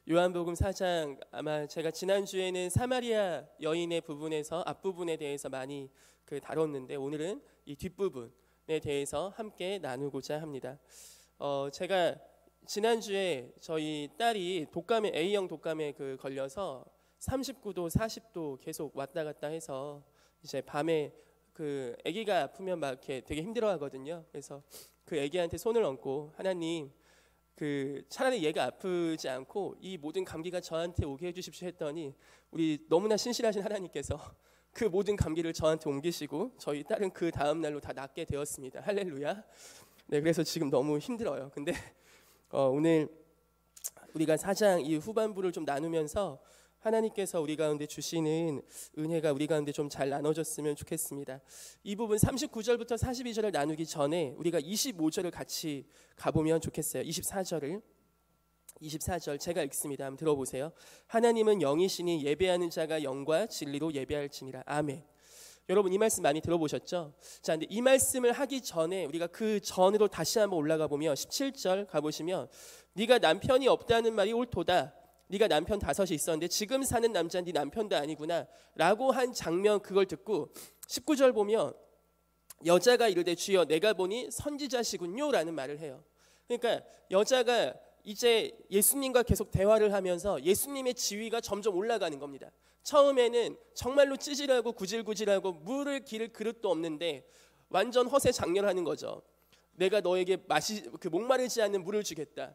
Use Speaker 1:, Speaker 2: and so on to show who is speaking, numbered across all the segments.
Speaker 1: 요한복음 4장, 아마 제가 지난주에는 사마리아 여인의 부분에서 앞부분에 대해서 많이 다뤘는데 오늘은 이 뒷부분에 대해서 함께 나누고자 합니다. 제가 지난주에 저희 딸이 독감에 A형 독감에 걸려서 39도 40도 계속 왔다 갔다 해서 이제 밤에 아기가 아프면 막 이렇게 되게 힘들어하거든요. 그래서 그 아기한테 손을 얹고 하나님, 차라리 얘가 아프지 않고 이 모든 감기가 저한테 오게 해주십시오 했더니 우리 너무나 신실하신 하나님께서 그 모든 감기를 저한테 옮기시고 저희 딸은 그 다음 날로 다 낫게 되었습니다. 할렐루야. 네, 그래서 지금 너무 힘들어요. 근데 오늘 우리가 4장 이 후반부를 좀 나누면서 하나님께서 우리 가운데 주시는 은혜가 우리 가운데 좀 잘 나눠졌으면 좋겠습니다. 이 부분 39절부터 42절을 나누기 전에 우리가 25절을 같이 가보면 좋겠어요. 24절 제가 읽습니다. 한번 들어보세요. 하나님은 영이시니 예배하는 자가 영과 진리로 예배할지니라. 아멘. 여러분 이 말씀 많이 들어보셨죠? 자, 근데 이 말씀을 하기 전에 우리가 그 전으로 다시 한번 올라가 보면 17절 가보시면 네가 남편이 없다는 말이 옳도다. 네가 남편 5이 있었는데 지금 사는 남자는 네 남편도 아니구나 라고 한 장면, 그걸 듣고 19절 보면 여자가 이르되 주여 내가 보니 선지자시군요 라는 말을 해요. 그러니까 여자가 이제 예수님과 계속 대화를 하면서 예수님의 지위가 점점 올라가는 겁니다. 처음에는 정말로 찌질하고 구질구질하고 물을 기를 그릇도 없는데 완전 허세 장렬하는 거죠. 내가 너에게 목마르지 않는 물을 주겠다.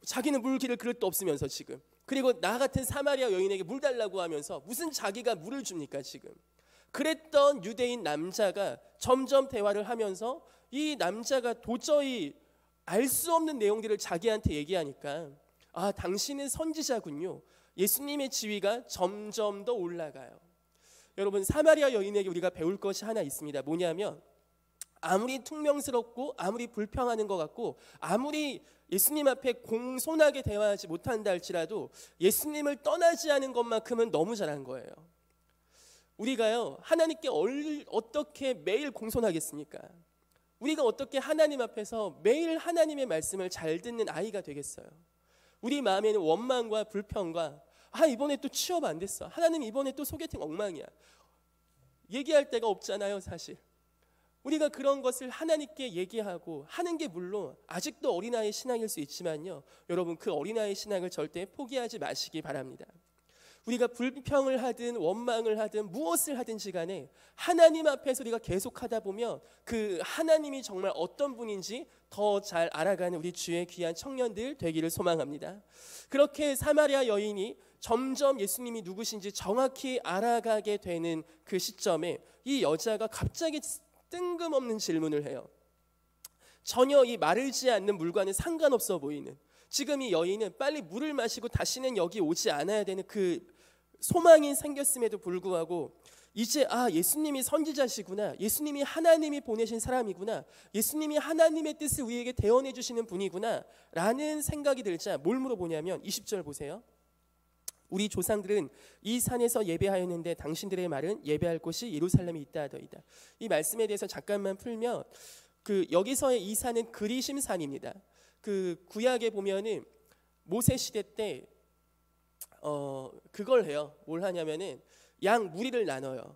Speaker 1: 자기는 물 기를 그릇도 없으면서 지금, 그리고 나 같은 사마리아 여인에게 물 달라고 하면서 무슨 자기가 물을 줍니까 지금. 그랬던 유대인 남자가 점점 대화를 하면서 이 남자가 도저히 알 수 없는 내용들을 자기한테 얘기하니까 아, 당신은 선지자군요. 예수님의 지위가 점점 더 올라가요. 여러분, 사마리아 여인에게 우리가 배울 것이 하나 있습니다. 뭐냐면 아무리 퉁명스럽고 아무리 불평하는 것 같고 아무리 예수님 앞에 공손하게 대화하지 못한다 할지라도 예수님을 떠나지 않은 것만큼은 너무 잘한 거예요. 우리가요, 하나님께 어떻게 매일 공손하겠습니까? 우리가 어떻게 하나님 앞에서 매일 하나님의 말씀을 잘 듣는 아이가 되겠어요? 우리 마음에는 원망과 불평과 이번에 또 취업 안 됐어, 하나님 이번에 또 소개팅 엉망이야, 얘기할 데가 없잖아요. 사실 우리가 그런 것을 하나님께 얘기하고 하는 게 물론 아직도 어린아이 신앙일 수 있지만요, 여러분 그 어린아이 신앙을 절대 포기하지 마시기 바랍니다. 우리가 불평을 하든 원망을 하든 무엇을 하든지 간에 하나님 앞에서 우리가 계속하다 보면 그 하나님이 정말 어떤 분인지 더 잘 알아가는 우리 주의 귀한 청년들 되기를 소망합니다. 그렇게 사마리아 여인이 점점 예수님이 누구신지 정확히 알아가게 되는 그 시점에 이 여자가 갑자기 뜬금없는 질문을 해요. 전혀 이 마르지 않는 물과는 상관없어 보이는, 지금 이 여인은 빨리 물을 마시고 다시는 여기 오지 않아야 되는 그 소망이 생겼음에도 불구하고 이제 예수님이 선지자시구나, 예수님이 하나님이 보내신 사람이구나, 예수님이 하나님의 뜻을 우리에게 대언해 주시는 분이구나 라는 생각이 들자 뭘 물어보냐면 20절 보세요. 우리 조상들은 이 산에서 예배하였는데 당신들의 말은 예배할 곳이 예루살렘에 있다 하더이다. 이 말씀에 대해서 잠깐만 풀면 여기서의 이 산은 그리심 산입니다. 구약에 보면은 모세 시대 때 그걸 해요. 뭘 하냐면은 양 무리를 나눠요.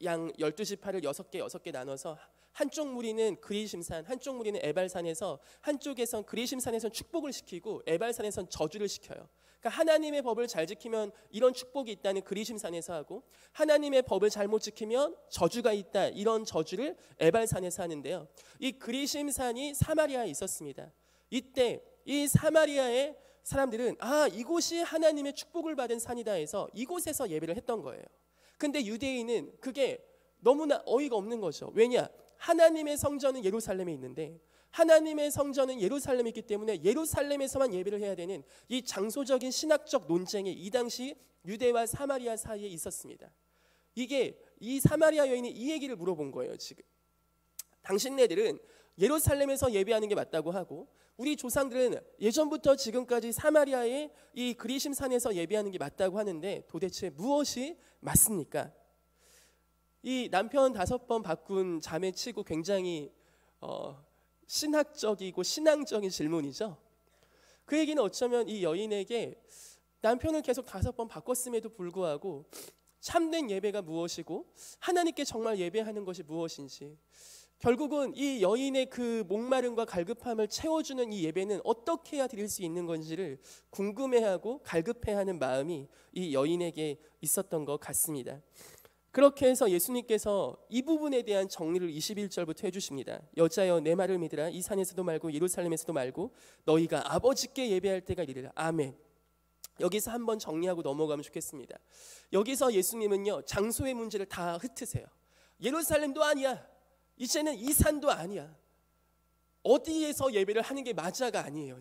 Speaker 1: 양 12지파를 6개 나눠서 한쪽 무리는 그리심산, 한쪽 무리는 에발산에서, 한쪽에선 그리심산에선 축복을 시키고 에발산에선 저주를 시켜요. 그러니까 하나님의 법을 잘 지키면 이런 축복이 있다는 그리심산에서 하고, 하나님의 법을 잘못 지키면 저주가 있다, 이런 저주를 에발산에서 하는데요. 이 그리심산이 사마리아에 있었습니다. 이때 이 사마리아의 사람들은 이곳이 하나님의 축복을 받은 산이다 해서 이곳에서 예배를 했던 거예요. 근데 유대인은 그게 너무나 어이가 없는 거죠. 왜냐? 하나님의 성전은 예루살렘에 있는데, 하나님의 성전은 예루살렘에 있기 때문에 예루살렘에서만 예배를 해야 되는 이 장소적인 신학적 논쟁이 이 당시 유대와 사마리아 사이에 있었습니다. 이 사마리아 여인이 이 얘기를 물어본 거예요. 지금 당신네들은 예루살렘에서 예배하는 게 맞다고 하고, 우리 조상들은 예전부터 지금까지 사마리아의 이 그리심산에서 예배하는 게 맞다고 하는데 도대체 무엇이 맞습니까? 이 남편 5번 바꾼 자매치고 굉장히 신학적이고 신앙적인 질문이죠. 그 얘기는 어쩌면 이 여인에게 남편을 계속 5번 바꿨음에도 불구하고 참된 예배가 무엇이고 하나님께 정말 예배하는 것이 무엇인지, 결국은 이 여인의 그 목마름과 갈급함을 채워주는 이 예배는 어떻게 해야 드릴 수 있는 건지를 궁금해하고 갈급해하는 마음이 이 여인에게 있었던 것 같습니다. 그렇게 해서 예수님께서 이 부분에 대한 정리를 21절부터 해주십니다. 여자여 내 말을 믿으라. 이 산에서도 말고 예루살렘에서도 말고 너희가 아버지께 예배할 때가 이르라. 아멘. 여기서 한번 정리하고 넘어가면 좋겠습니다. 여기서 예수님은요, 장소의 문제를 다 흩으세요. 예루살렘도 아니야, 이제는 이 산도 아니야, 어디에서 예배를 하는 게 맞아가 아니에요.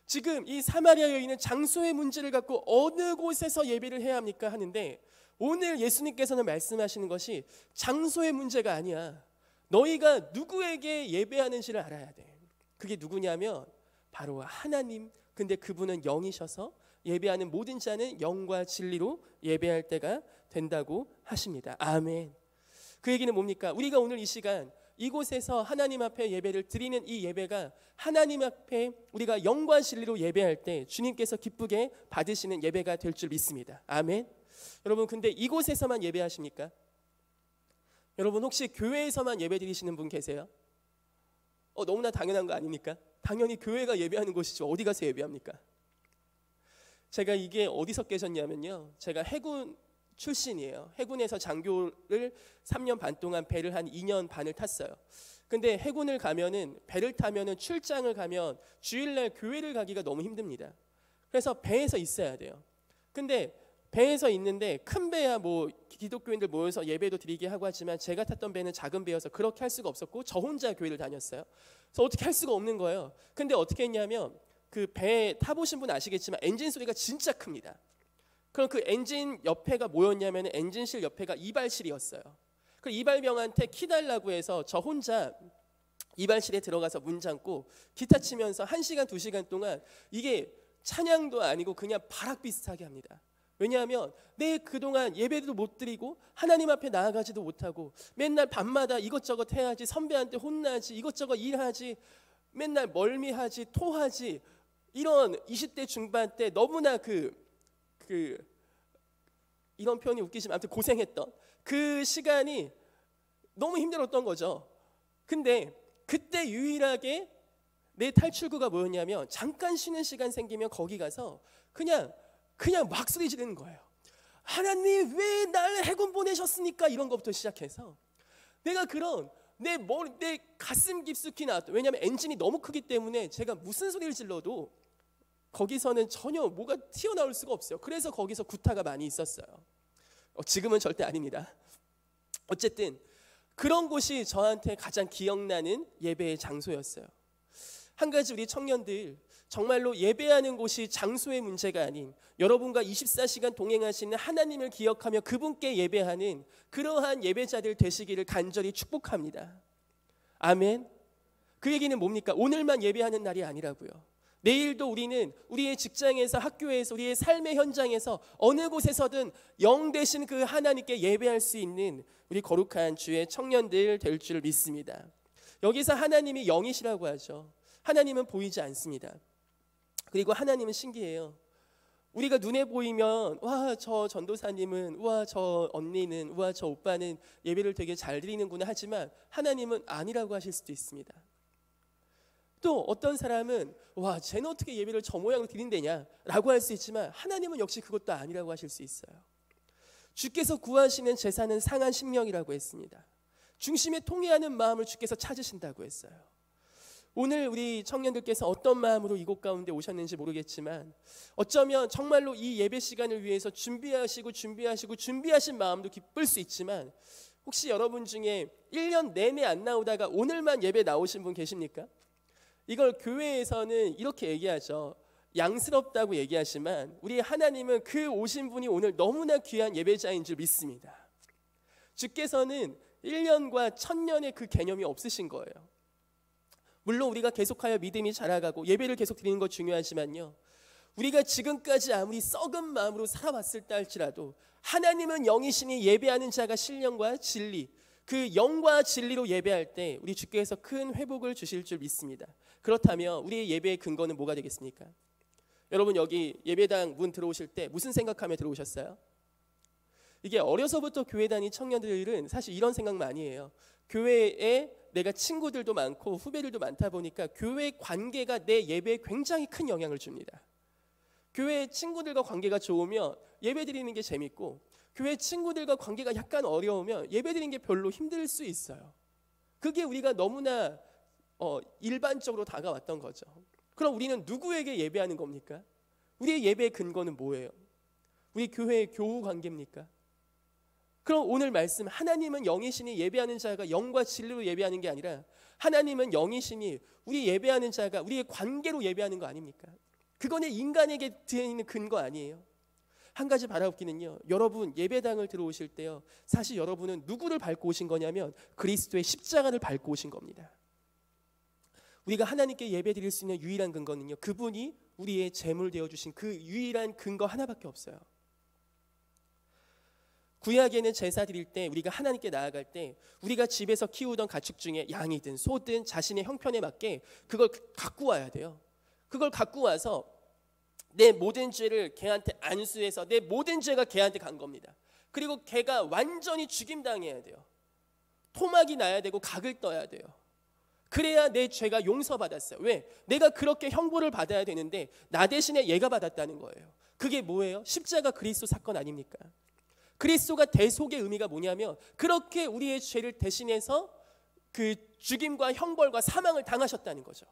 Speaker 1: 지금 이 사마리아 여인은 장소의 문제를 갖고 어느 곳에서 예배를 해야 합니까 하는데, 오늘 예수님께서는 말씀하시는 것이 장소의 문제가 아니야. 너희가 누구에게 예배하는지를 알아야 돼. 그게 누구냐면 바로 하나님. 근데 그분은 영이셔서 예배하는 모든 자는 영과 진리로 예배할 때가 된다고 하십니다. 아멘. 그 얘기는 뭡니까? 우리가 오늘 이 시간 이곳에서 하나님 앞에 예배를 드리는 이 예배가 하나님 앞에 우리가 영과 진리로 예배할 때 주님께서 기쁘게 받으시는 예배가 될 줄 믿습니다. 아멘. 여러분, 근데 이곳에서만 예배하십니까? 여러분, 혹시 교회에서만 예배 드리시는 분 계세요? 너무나 당연한 거 아닙니까? 당연히 교회가 예배하는 곳이죠. 어디 가서 예배합니까? 제가 이게 어디서 깨졌냐면요, 제가 해군 출신이에요. 해군에서 장교를 3년 반 동안 배를 한 2년 반을 탔어요. 근데 해군을 가면은, 배를 타면은, 출장을 가면 주일날 교회를 가기가 너무 힘듭니다. 그래서 배에서 있어야 돼요. 근데 배에서 있는데 큰 배야 뭐 기독교인들 모여서 예배도 드리게 하고 하지만 제가 탔던 배는 작은 배여서 그렇게 할 수가 없었고 저 혼자 교회를 다녔어요. 그래서 어떻게 할 수가 없는 거예요. 근데 어떻게 했냐면, 그 배 타보신 분 아시겠지만 엔진 소리가 진짜 큽니다. 그럼 그 엔진 옆에가 뭐였냐면, 엔진실 옆에가 이발실이었어요. 그 이발병한테 키 달라고 해서 저 혼자 이발실에 들어가서 문 잠고 기타 치면서 1시간 2시간 동안, 이게 찬양도 아니고 그냥 발악 비슷하게 합니다. 왜냐하면 내 그동안 예배도 못 드리고 하나님 앞에 나아가지도 못하고 맨날 밤마다 이것저것 해야지, 선배한테 혼나지, 이것저것 일하지, 맨날 멀미하지, 토하지, 이런 20대 중반 때 너무나 이런 표현이 웃기지만 아무튼 고생했던 그 시간이 너무 힘들었던 거죠. 근데 그때 유일하게 내 탈출구가 뭐였냐면, 잠깐 쉬는 시간 생기면 거기 가서 그냥 막 소리 지르는 거예요. 하나님 왜 날 해군 보내셨습니까? 이런 것부터 시작해서 내가 그런 내 가슴 깊숙이 나왔던, 왜냐하면 엔진이 너무 크기 때문에 제가 무슨 소리를 질러도 거기서는 전혀 뭐가 튀어나올 수가 없어요. 그래서 거기서 구타가 많이 있었어요. 지금은 절대 아닙니다. 어쨌든 그런 곳이 저한테 가장 기억나는 예배의 장소였어요. 한 가지 우리 청년들, 정말로 예배하는 곳이 장소의 문제가 아닌 여러분과 24시간 동행하시는 하나님을 기억하며 그분께 예배하는 그러한 예배자들 되시기를 간절히 축복합니다. 아멘. 그 얘기는 뭡니까? 오늘만 예배하는 날이 아니라고요. 내일도 우리는 우리의 직장에서, 학교에서, 우리의 삶의 현장에서 어느 곳에서든 영 되신 그 하나님께 예배할 수 있는 우리 거룩한 주의 청년들 될 줄 믿습니다. 여기서 하나님이 영이시라고 하죠. 하나님은 보이지 않습니다. 그리고 하나님은 신기해요. 우리가 눈에 보이면 와, 저 전도사님은, 와, 저 언니는, 와, 저 오빠는 예배를 되게 잘 드리는구나 하지만 하나님은 아니라고 하실 수도 있습니다. 또 어떤 사람은 와, 쟤는 어떻게 예배를 저 모양으로 드린대냐 라고 할 수 있지만 하나님은 역시 그것도 아니라고 하실 수 있어요. 주께서 구하시는 제사는 상한 심령이라고 했습니다. 중심에 통회하는 마음을 주께서 찾으신다고 했어요. 오늘 우리 청년들께서 어떤 마음으로 이곳 가운데 오셨는지 모르겠지만 어쩌면 정말로 이 예배 시간을 위해서 준비하신 마음도 기쁠 수 있지만, 혹시 여러분 중에 1년 내내 안 나오다가 오늘만 예배 나오신 분 계십니까? 이걸 교회에서는 이렇게 얘기하죠. 양스럽다고 얘기하지만 우리 하나님은 그 오신 분이 오늘 너무나 귀한 예배자인 줄 믿습니다. 주께서는 1년과 1000년의 그 개념이 없으신 거예요. 물론 우리가 계속하여 믿음이 자라가고 예배를 계속 드리는 것 중요하지만요, 우리가 지금까지 아무리 썩은 마음으로 살아왔을 때 할지라도 하나님은 영이시니 예배하는 자가 신령과 진리, 그 영과 진리로 예배할 때 우리 주께서 큰 회복을 주실 줄 믿습니다. 그렇다면 우리의 예배의 근거는 뭐가 되겠습니까? 여러분 여기 예배당 문 들어오실 때 무슨 생각하며 들어오셨어요? 이게 어려서부터 교회 다닌 청년들은 사실 이런 생각 많이 해요. 교회에 내가 친구들도 많고 후배들도 많다 보니까 교회 관계가 내 예배에 굉장히 큰 영향을 줍니다. 교회 친구들과 관계가 좋으면 예배 드리는 게 재밌고, 교회 친구들과 관계가 약간 어려우면 예배 드리는 게 별로 힘들 수 있어요. 그게 우리가 너무나 일반적으로 다가왔던 거죠. 그럼 우리는 누구에게 예배하는 겁니까? 우리의 예배의 근거는 뭐예요? 우리 교회의 교우 관계입니까? 그럼 오늘 말씀, 하나님은 영이시니 예배하는 자가 영과 진리로 예배하는 게 아니라 하나님은 영이시니 우리 예배하는 자가 우리의 관계로 예배하는 거 아닙니까? 그거는 인간에게 드리는 근거 아니에요. 한 가지 바라옵기는요, 여러분 예배당을 들어오실 때요, 사실 여러분은 누구를 밟고 오신 거냐면 그리스도의 십자가를 밟고 오신 겁니다. 우리가 하나님께 예배 드릴 수 있는 유일한 근거는요, 그분이 우리의 제물 되어주신 그 유일한 근거 하나밖에 없어요. 구약에는 제사 드릴 때, 우리가 하나님께 나아갈 때 우리가 집에서 키우던 가축 중에 양이든 소든 자신의 형편에 맞게 그걸 갖고 와야 돼요. 그걸 갖고 와서 내 모든 죄를 걔한테 안수해서 내 모든 죄가 걔한테 간 겁니다. 그리고 걔가 완전히 죽임당해야 돼요. 토막이 나야 되고 각을 떠야 돼요. 그래야 내 죄가 용서받았어요. 왜? 내가 그렇게 형벌을 받아야 되는데 나 대신에 얘가 받았다는 거예요. 그게 뭐예요? 십자가 그리스도 사건 아닙니까? 그리스도가 대속의 의미가 뭐냐면 그렇게 우리의 죄를 대신해서 그 죽임과 형벌과 사망을 당하셨다는 거죠.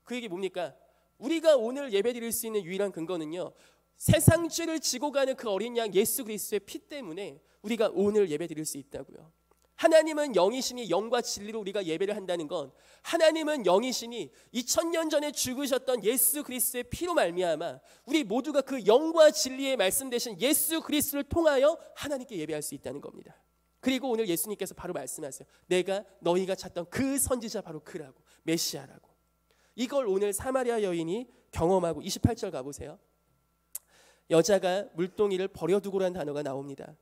Speaker 1: 그 얘기 뭡니까? 우리가 오늘 예배드릴 수 있는 유일한 근거는요, 세상 죄를 지고 가는 그 어린 양 예수 그리스도의 피 때문에 우리가 오늘 예배드릴 수 있다고요. 하나님은 영이시니 영과 진리로 우리가 예배를 한다는 건, 하나님은 영이시니 2000년 전에 죽으셨던 예수 그리스도의 피로 말미암아 우리 모두가 그 영과 진리의 말씀 되신 예수 그리스도를 통하여 하나님께 예배할 수 있다는 겁니다. 그리고 오늘 예수님께서 바로 말씀하세요. 내가 너희가 찾던 그 선지자 바로 그라고, 메시아라고. 이걸 오늘 사마리아 여인이 경험하고, 28절 가보세요. 여자가 물동이를 버려두고라는 단어가 나옵니다.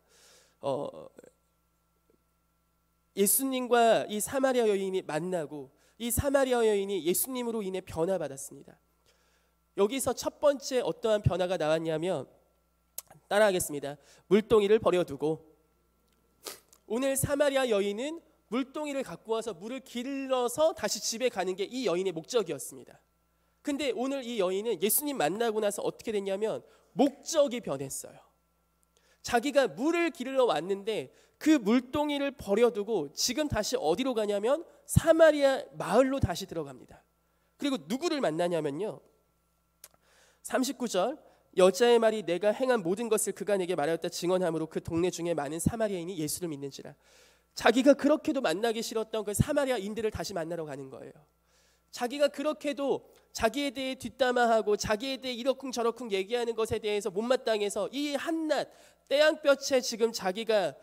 Speaker 1: 예수님과 이 사마리아 여인이 만나고 이 사마리아 여인이 예수님으로 인해 변화받았습니다. 여기서 첫 번째 어떠한 변화가 나왔냐면, 따라하겠습니다. 물동이를 버려두고. 오늘 사마리아 여인은 물동이를 갖고 와서 물을 길러서 다시 집에 가는 게 이 여인의 목적이었습니다. 근데 오늘 이 여인은 예수님 만나고 나서 어떻게 됐냐면 목적이 변했어요. 자기가 물을 길러 왔는데 그 물동이를 버려두고 지금 다시 어디로 가냐면 사마리아 마을로 다시 들어갑니다. 그리고 누구를 만나냐면요, 39절, 여자의 말이 내가 행한 모든 것을 그가 내게 말하였다 증언함으로 그 동네 중에 많은 사마리아인이 예수를 믿는지라. 자기가 그렇게도 만나기 싫었던 그 사마리아인들을 다시 만나러 가는 거예요. 자기가 그렇게도 자기에 대해 뒷담화하고 자기에 대해 이러쿵저러쿵 얘기하는 것에 대해서 못마땅해서 이 한낮 때양볕에 지금 자기가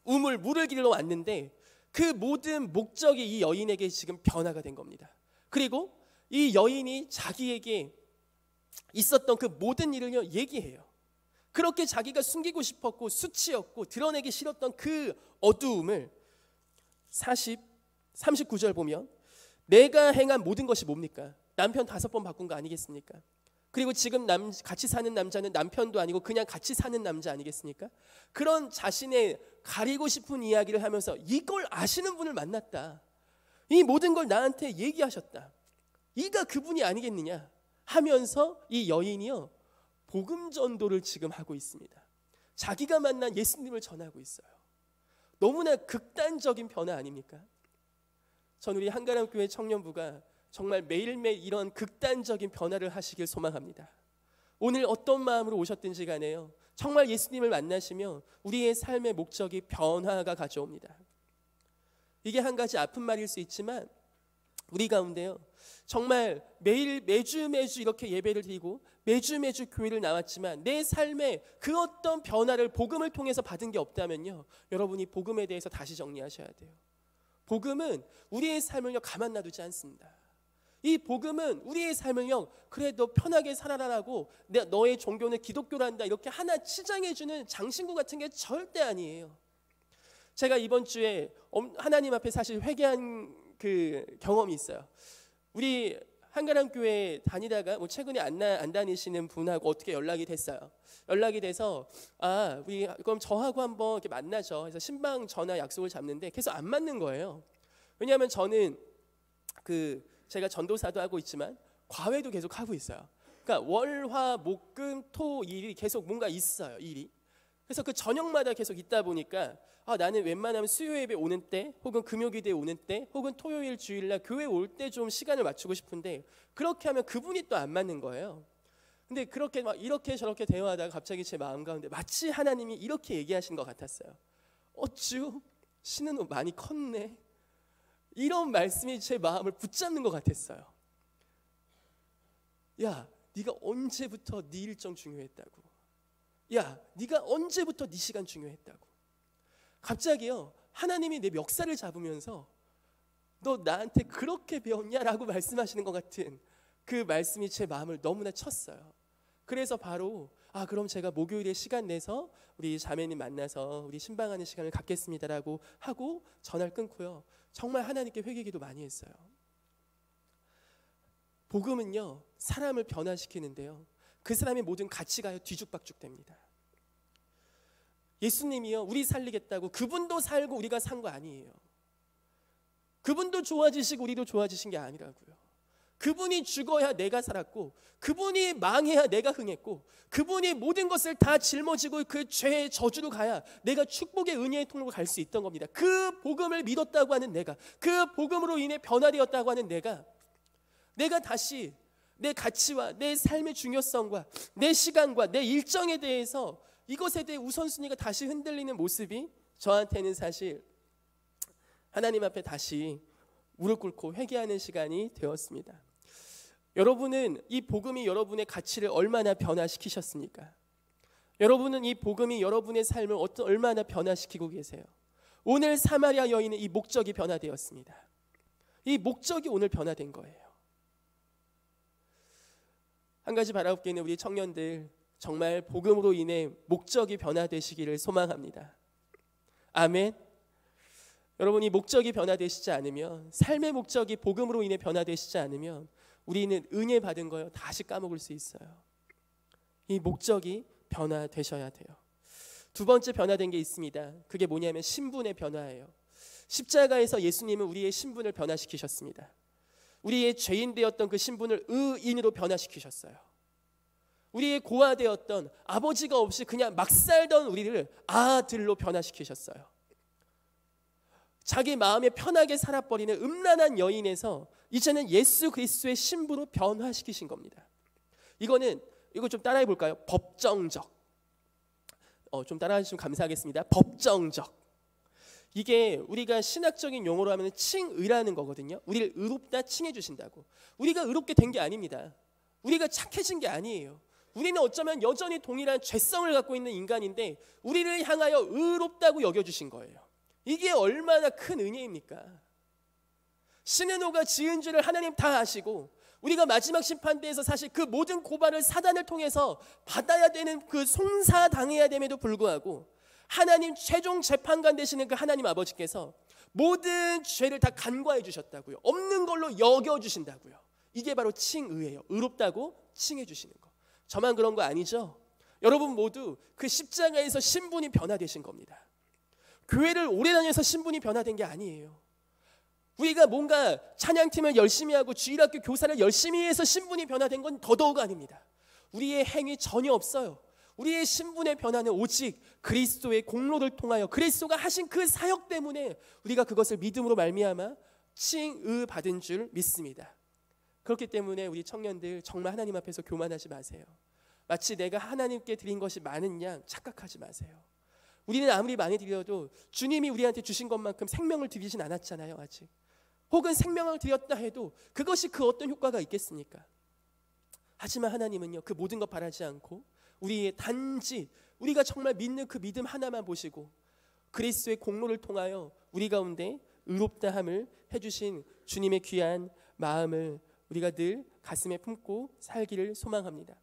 Speaker 1: 물을 길러 왔는데 그 모든 목적이 이 여인에게 지금 변화가 된 겁니다. 그리고 이 여인이 자기에게 있었던 그 모든 일을요 얘기해요. 그렇게 자기가 숨기고 싶었고 수치였고 드러내기 싫었던 그 어두움을 39절 보면, 내가 행한 모든 것이 뭡니까? 남편 5번 바꾼 거 아니겠습니까? 그리고 지금 같이 사는 남자는 남편도 아니고 그냥 같이 사는 남자 아니겠습니까? 그런 자신의 가리고 싶은 이야기를 하면서 이걸 아시는 분을 만났다. 이 모든 걸 나한테 얘기하셨다. 이가 그분이 아니겠느냐 하면서 이 여인이요 복음 전도를 지금 하고 있습니다. 자기가 만난 예수님을 전하고 있어요. 너무나 극단적인 변화 아닙니까? 전 우리 한가람교회 청년부가 정말 매일매일 이런 극단적인 변화를 하시길 소망합니다. 오늘 어떤 마음으로 오셨든지 간에요, 정말 예수님을 만나시면 우리의 삶의 목적이 변화가 가져옵니다. 이게 한 가지 아픈 말일 수 있지만 우리 가운데요 정말 매주 이렇게 예배를 드리고 매주 교회를 나왔지만 내 삶에 그 어떤 변화를 복음을 통해서 받은 게 없다면요, 여러분이 복음에 대해서 다시 정리하셔야 돼요. 복음은 우리의 삶을요 가만 놔두지 않습니다. 이 복음은 우리의 삶을요 그래 너 편하게 살아라라고 너의 종교는 기독교란다 이렇게 하나 치장해주는 장신구 같은 게 절대 아니에요. 제가 이번 주에 하나님 앞에 사실 회개한 그 경험이 있어요. 우리 한가람 교회 다니다가 최근에 안 다니시는 분하고 어떻게 연락이 됐어요. 연락이 돼서 우리 그럼 저하고 한번 이렇게 만나죠. 그래서 신방 전화 약속을 잡는데 계속 안 맞는 거예요. 왜냐하면 저는 제가 전도사도 하고 있지만 과외도 계속 하고 있어요. 그러니까 월화목금토 일이 계속 뭔가 있어요. 일이. 그래서 그 저녁마다 계속 있다 보니까 나는 웬만하면 수요 예배 오는 때 혹은 금요기도에 오는 때 혹은 토요일 주일날 교회 올 때 좀 시간을 맞추고 싶은데 그렇게 하면 그분이 또 안 맞는 거예요. 근데 그렇게 막 이렇게 저렇게 대화하다가 갑자기 제 마음 가운데 마치 하나님이 이렇게 얘기하신 것 같았어요. 어쭈 신은 많이 컸네. 이런 말씀이 제 마음을 붙잡는 것 같았어요. 야, 네가 언제부터 네 일정 중요했다고? 야, 네가 언제부터 네 시간 중요했다고? 갑자기요, 하나님이 내 멱살을 잡으면서 너 나한테 그렇게 배웠냐라고 말씀하시는 것 같은 그 말씀이 제 마음을 너무나 쳤어요. 그래서 바로 그럼 제가 목요일에 시간 내서 우리 자매님 만나서 우리 신방하는 시간을 갖겠습니다라고 하고 전화를 끊고요. 정말 하나님께 회개기도 많이 했어요. 복음은요, 사람을 변화시키는데요, 그 사람의 모든 가치가 뒤죽박죽 됩니다. 예수님이요, 우리 살리겠다고 그분도 살고 우리가 산 거 아니에요. 그분도 좋아지시고 우리도 좋아지신 게 아니라고요. 그분이 죽어야 내가 살았고, 그분이 망해야 내가 흥했고, 그분이 모든 것을 다 짊어지고 그 죄의 저주로 가야 내가 축복의 은혜의 통로로 갈 수 있던 겁니다. 그 복음을 믿었다고 하는 내가, 그 복음으로 인해 변화되었다고 하는 내가 다시 내 가치와 내 삶의 중요성과 내 시간과 내 일정에 대해서 이것에 대해 우선순위가 다시 흔들리는 모습이 저한테는 사실 하나님 앞에 다시 무릎 꿇고 회개하는 시간이 되었습니다. 여러분은 이 복음이 여러분의 가치를 얼마나 변화시키셨습니까? 여러분은 이 복음이 여러분의 삶을 얼마나 변화시키고 계세요? 오늘 사마리아 여인의 이 목적이 변화되었습니다. 이 목적이 오늘 변화된 거예요. 한 가지 바라옵기는 우리 청년들 정말 복음으로 인해 목적이 변화되시기를 소망합니다. 아멘. 여러분, 이 목적이 변화되시지 않으면, 삶의 목적이 복음으로 인해 변화되시지 않으면 우리는 은혜 받은 거요 다시 까먹을 수 있어요. 이 목적이 변화되셔야 돼요. 두 번째 변화된 게 있습니다. 그게 뭐냐면 신분의 변화예요. 십자가에서 예수님은 우리의 신분을 변화시키셨습니다. 우리의 죄인 되었던 그 신분을 의인으로 변화시키셨어요. 우리의 고아되었던, 아버지가 없이 그냥 막 살던 우리를 아들로 변화시키셨어요. 자기 마음에 편하게 살아버리는 음란한 여인에서 이제는 예수 그리스도의 신부로 변화시키신 겁니다. 이거 좀 따라해 볼까요? 법정적. 좀 따라해 주시면 감사하겠습니다. 법정적. 이게 우리가 신학적인 용어로 하면 칭의라는 거거든요. 우리를 의롭다 칭해 주신다고. 우리가 의롭게 된 게 아닙니다. 우리가 착해진 게 아니에요. 우리는 어쩌면 여전히 동일한 죄성을 갖고 있는 인간인데 우리를 향하여 의롭다고 여겨주신 거예요. 이게 얼마나 큰 은혜입니까? 신은호가 지은 죄를 하나님 다 아시고 우리가 마지막 심판대에서 사실 그 모든 고발을 사단을 통해서 받아야 되는 그 송사당해야 됨에도 불구하고 하나님 최종 재판관 되시는 그 하나님 아버지께서 모든 죄를 다 간과해 주셨다고요. 없는 걸로 여겨주신다고요. 이게 바로 칭의예요. 의롭다고 칭해 주시는 거. 저만 그런 거 아니죠? 여러분 모두 그 십자가에서 신분이 변화되신 겁니다. 교회를 오래 다녀서 신분이 변화된 게 아니에요. 우리가 뭔가 찬양팀을 열심히 하고 주일학교 교사를 열심히 해서 신분이 변화된 건 더더욱 아닙니다. 우리의 행위 전혀 없어요. 우리의 신분의 변화는 오직 그리스도의 공로를 통하여 그리스도가 하신 그 사역 때문에 우리가 그것을 믿음으로 말미암아 칭의 받은 줄 믿습니다. 그렇기 때문에 우리 청년들 정말 하나님 앞에서 교만하지 마세요. 마치 내가 하나님께 드린 것이 많은 양 착각하지 마세요. 우리는 아무리 많이 드려도 주님이 우리한테 주신 것만큼 생명을 드리진 않았잖아요. 아직. 혹은 생명을 드렸다 해도 그것이 그 어떤 효과가 있겠습니까? 하지만 하나님은요, 그 모든 것 바라지 않고 우리의 단지 우리가 정말 믿는 그 믿음 하나만 보시고 그리스도의 공로를 통하여 우리 가운데 의롭다함을 해주신 주님의 귀한 마음을 우리가 늘 가슴에 품고 살기를 소망합니다.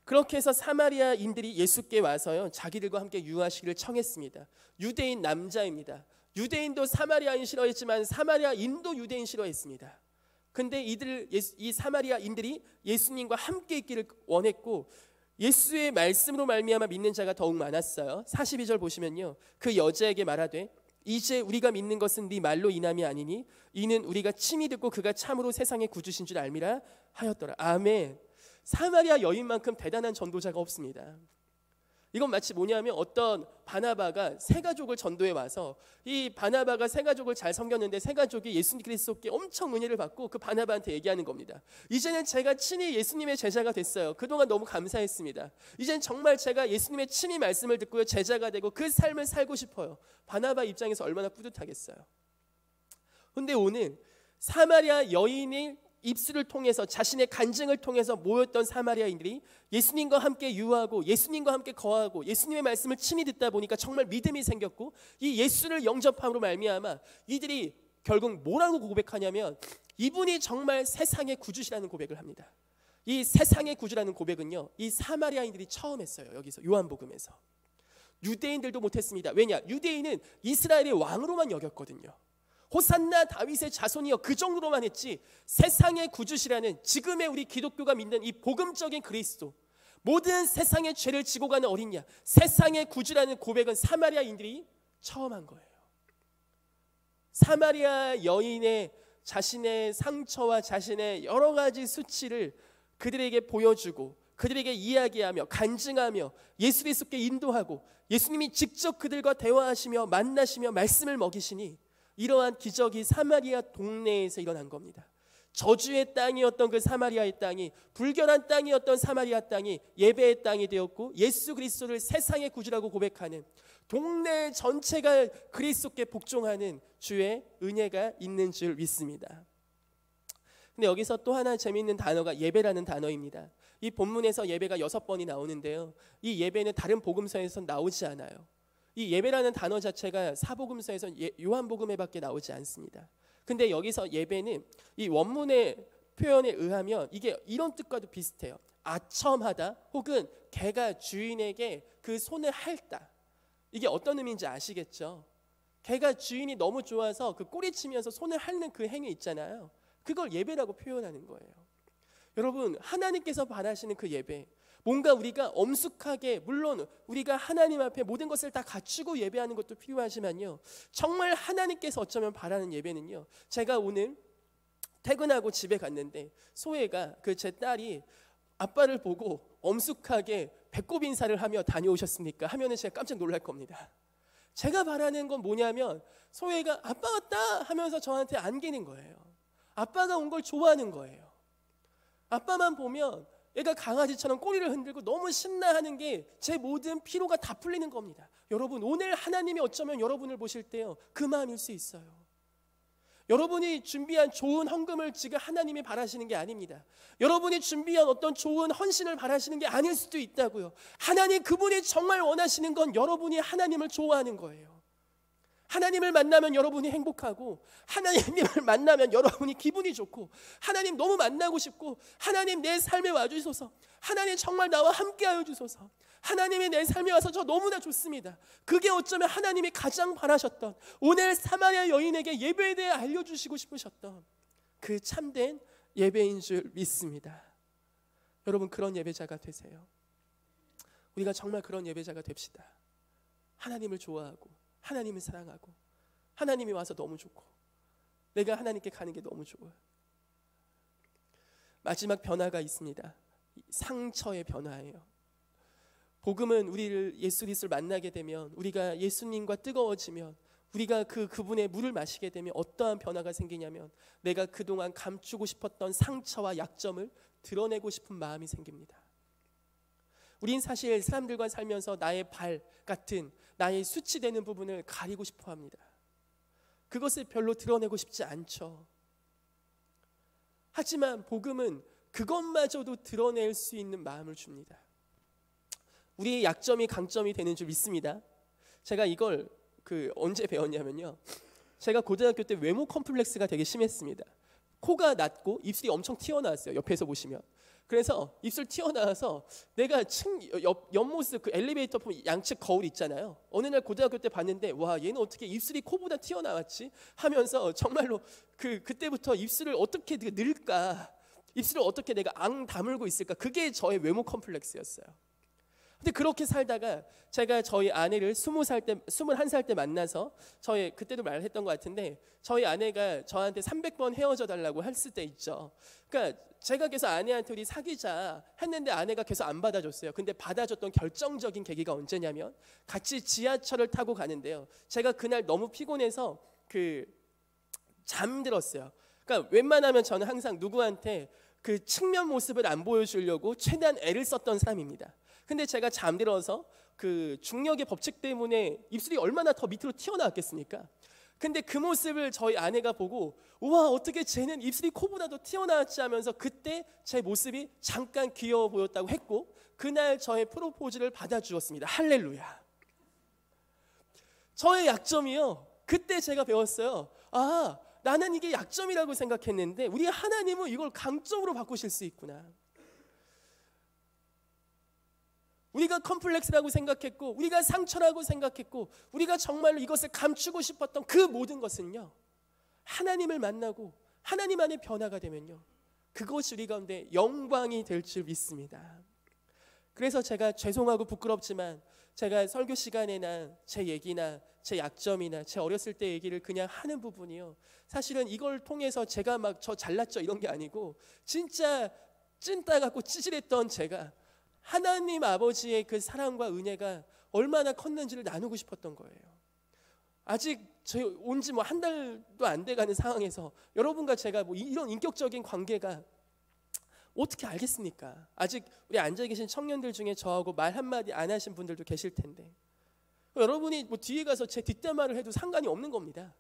Speaker 1: 그렇게 해서 사마리아인들이 예수께 와서요, 자기들과 함께 유하시기를 청했습니다. 유대인 남자입니다. 유대인도 사마리아인 싫어했지만 사마리아인도 유대인 싫어했습니다. 근데 이 사마리아인들이 예수님과 함께 있기를 원했고, 예수의 말씀으로 말미암아 믿는 자가 더욱 많았어요. 42절 보시면요, 그 여자에게 말하되 이제 우리가 믿는 것은 네 말로 인함이 아니니 이는 우리가 친히 듣고 그가 참으로 세상의 구주신 줄 알미라 하였더라. 아멘. 사마리아 여인만큼 대단한 전도자가 없습니다. 이건 마치 뭐냐면, 어떤 바나바가 세 가족을 전도해 와서 이 바나바가 세 가족을 잘 섬겼는데 세 가족이 예수 그리스도께 엄청 은혜를 받고 그 바나바한테 얘기하는 겁니다. 이제는 제가 친히 예수님의 제자가 됐어요. 그동안 너무 감사했습니다. 이제는 정말 제가 예수님의 친히 말씀을 듣고요, 제자가 되고 그 삶을 살고 싶어요. 바나바 입장에서 얼마나 뿌듯하겠어요. 근데 오늘 사마리아 여인의 입술을 통해서, 자신의 간증을 통해서 모였던 사마리아인들이 예수님과 함께 유하고 예수님과 함께 거하고 예수님의 말씀을 친히 듣다 보니까 정말 믿음이 생겼고, 이 예수를 영접함으로 말미암아 이들이 결국 뭐라고 고백하냐면, 이분이 정말 세상의 구주시라는 고백을 합니다. 이 세상의 구주라는 고백은요, 이 사마리아인들이 처음 했어요. 여기서 요한복음에서. 유대인들도 못했습니다. 왜냐? 유대인은 이스라엘의 왕으로만 여겼거든요. 호산나 다윗의 자손이여, 그 정도로만 했지, 세상의 구주시라는 지금의 우리 기독교가 믿는 이 복음적인 그리스도, 모든 세상의 죄를 지고 가는 어린 양, 세상의 구주라는 고백은 사마리아인들이 처음 한 거예요. 사마리아 여인의 자신의 상처와 자신의 여러 가지 수치를 그들에게 보여주고 그들에게 이야기하며 간증하며 예수 그리스도께 인도하고, 예수님이 직접 그들과 대화하시며 만나시며 말씀을 먹이시니, 이러한 기적이 사마리아 동네에서 일어난 겁니다. 저주의 땅이었던 그 사마리아의 땅이, 불결한 땅이었던 사마리아 땅이 예배의 땅이 되었고, 예수 그리스도를 세상의 구주라고 고백하는, 동네 전체가 그리스도께 복종하는 주의 은혜가 있는 줄 믿습니다. 근데 여기서 또 하나 재미있는 단어가 예배라는 단어입니다. 이 본문에서 예배가 6번이 나오는데요, 이 예배는 다른 복음서에서 나오지 않아요. 이 예배라는 단어 자체가 사복음서에서 요한복음에밖에 나오지 않습니다. 근데 여기서 예배는 이 원문의 표현에 의하면 이게 이런 뜻과도 비슷해요. 아첨하다, 혹은 개가 주인에게 그 손을 핥다. 이게 어떤 의미인지 아시겠죠? 개가 주인이 너무 좋아서 그 꼬리치면서 손을 핥는 그 행위 있잖아요. 그걸 예배라고 표현하는 거예요. 여러분, 하나님께서 바라시는 그 예배, 뭔가 우리가 엄숙하게, 물론 우리가 하나님 앞에 모든 것을 다 갖추고 예배하는 것도 필요하지만요, 정말 하나님께서 어쩌면 바라는 예배는요, 제가 오늘 퇴근하고 집에 갔는데 소혜가, 제 딸이 아빠를 보고 엄숙하게 배꼽 인사를 하며 다녀오셨습니까? 하면은 제가 깜짝 놀랄 겁니다. 제가 바라는 건 뭐냐면, 소혜가 아빠 왔다 하면서 저한테 안기는 거예요. 아빠가 온 걸 좋아하는 거예요. 아빠만 보면 얘가 강아지처럼 꼬리를 흔들고 너무 신나하는 게 제 모든 피로가 다 풀리는 겁니다. 여러분, 오늘 하나님이 어쩌면 여러분을 보실 때요, 그 마음일 수 있어요. 여러분이 준비한 좋은 헌금을 지금 하나님이 바라시는 게 아닙니다. 여러분이 준비한 어떤 좋은 헌신을 바라시는 게 아닐 수도 있다고요. 하나님, 그분이 정말 원하시는 건 여러분이 하나님을 좋아하는 거예요. 하나님을 만나면 여러분이 행복하고, 하나님을 만나면 여러분이 기분이 좋고, 하나님 너무 만나고 싶고, 하나님 내 삶에 와주소서, 하나님 정말 나와 함께하여 주소서, 하나님이 내 삶에 와서 저 너무나 좋습니다. 그게 어쩌면 하나님이 가장 바라셨던, 오늘 사마리아 여인에게 예배에 대해 알려주시고 싶으셨던 그 참된 예배인 줄 믿습니다. 여러분, 그런 예배자가 되세요. 우리가 정말 그런 예배자가 됩시다. 하나님을 좋아하고 하나님을 사랑하고, 하나님이 와서 너무 좋고, 내가 하나님께 가는 게 너무 좋아요. 마지막 변화가 있습니다. 상처의 변화예요. 복음은 우리를, 예수 그리스도를 만나게 되면, 우리가 예수님과 뜨거워지면, 우리가 그분의 물을 마시게 되면 어떠한 변화가 생기냐면, 내가 그동안 감추고 싶었던 상처와 약점을 드러내고 싶은 마음이 생깁니다. 우린 사실 사람들과 살면서 나의 발 같은, 나의 수치되는 부분을 가리고 싶어 합니다. 그것을 별로 드러내고 싶지 않죠. 하지만 복음은 그것마저도 드러낼 수 있는 마음을 줍니다. 우리의 약점이 강점이 되는 줄 믿습니다. 제가 이걸 언제 배웠냐면요, 제가 고등학교 때 외모 컴플렉스가 되게 심했습니다. 코가 낮고 입술이 엄청 튀어나왔어요. 옆에서 보시면. 그래서 입술 튀어나와서 내가 옆모습 그 엘리베이터 보면 양측 거울 있잖아요. 어느 날 고등학교 때 봤는데 와 얘는 어떻게 입술이 코보다 튀어나왔지 하면서 정말로 그때부터 입술을 어떻게 늘까, 입술을 어떻게 내가 다물고 있을까, 그게 저의 외모 컴플렉스였어요. 근데 그렇게 살다가 제가 저희 아내를 21살 때 만나서 그때도 말했던 것 같은데 저희 아내가 저한테 300번 헤어져 달라고 했을 때 있죠. 그러니까 제가 계속 아내한테 우리 사귀자 했는데 아내가 계속 안 받아줬어요. 근데 받아줬던 결정적인 계기가 언제냐면 같이 지하철을 타고 가는데요. 제가 그날 너무 피곤해서 잠들었어요. 그러니까 웬만하면 저는 항상 누구한테 그 측면 모습을 안 보여주려고 최대한 애를 썼던 사람입니다. 근데 제가 잠들어서 그 중력의 법칙 때문에 입술이 얼마나 더 밑으로 튀어나왔겠습니까? 근데 그 모습을 저희 아내가 보고 우와 어떻게 쟤는 입술이 코보다도 튀어나왔지 하면서 그때 제 모습이 잠깐 귀여워 보였다고 했고 그날 저의 프로포즈를 받아주었습니다. 할렐루야. 저의 약점이요. 그때 제가 배웠어요. 아, 나는 이게 약점이라고 생각했는데 우리 하나님은 이걸 강점으로 바꾸실 수 있구나. 우리가 컴플렉스라고 생각했고 우리가 상처라고 생각했고 우리가 정말로 이것을 감추고 싶었던 그 모든 것은요, 하나님을 만나고 하나님 안에 변화가 되면요 그것이 우리 가운데 영광이 될 줄 믿습니다. 그래서 제가 죄송하고 부끄럽지만 제가 설교 시간에나 제 얘기나 제 약점이나 제 어렸을 때 얘기를 그냥 하는 부분이요, 사실은 이걸 통해서 제가 막 저 잘났죠 이런 게 아니고 진짜 찐따 같고 찌질했던 제가 하나님 아버지의 그 사랑과 은혜가 얼마나 컸는지를 나누고 싶었던 거예요. 아직 온지 뭐 한 달도 안 돼가는 상황에서 여러분과 제가 뭐 이런 인격적인 관계가 어떻게 알겠습니까? 아직 우리 앉아 계신 청년들 중에 저하고 말 한마디 안 하신 분들도 계실 텐데 여러분이 뭐 뒤에 가서 제 뒷담화를 해도 상관이 없는 겁니다.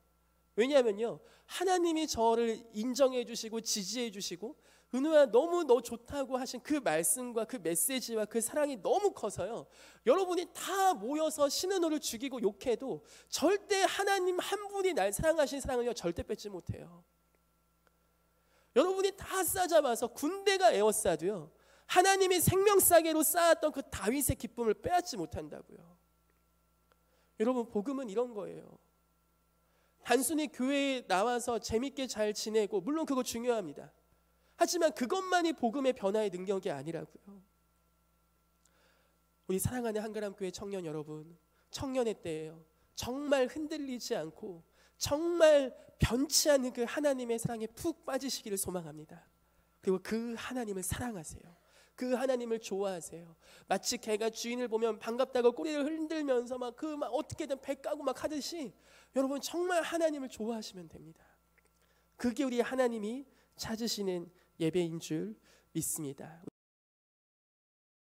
Speaker 1: 왜냐하면요, 하나님이 저를 인정해 주시고 지지해 주시고 은우야 너무 너 좋다고 하신 그 말씀과 그 메시지와 그 사랑이 너무 커서요, 여러분이 다 모여서 신은호를 죽이고 욕해도 절대 하나님 한 분이 날 사랑하신 사랑을요 절대 뺏지 못해요. 여러분이 다 싸잡아서 군대가 에워싸도요 하나님이 생명싸개로 쌓았던 그 다윗의 기쁨을 빼앗지 못한다고요. 여러분, 복음은 이런 거예요. 단순히 교회에 나와서 재밌게 잘 지내고 물론 그거 중요합니다. 하지만 그것만이 복음의 변화의 능력이 아니라고요. 우리 사랑하는 한가람교회 청년 여러분, 청년의 때예요. 정말 흔들리지 않고 정말 변치 않는 그 하나님의 사랑에 푹 빠지시기를 소망합니다. 그리고 그 하나님을 사랑하세요. 그 하나님을 좋아하세요. 마치 개가 주인을 보면 반갑다고 꼬리를 흔들면서 막 어떻게든 배 까고 막 하듯이 여러분 정말 하나님을 좋아하시면 됩니다. 그게 우리 하나님이 찾으시는 예배인 줄 믿습니다.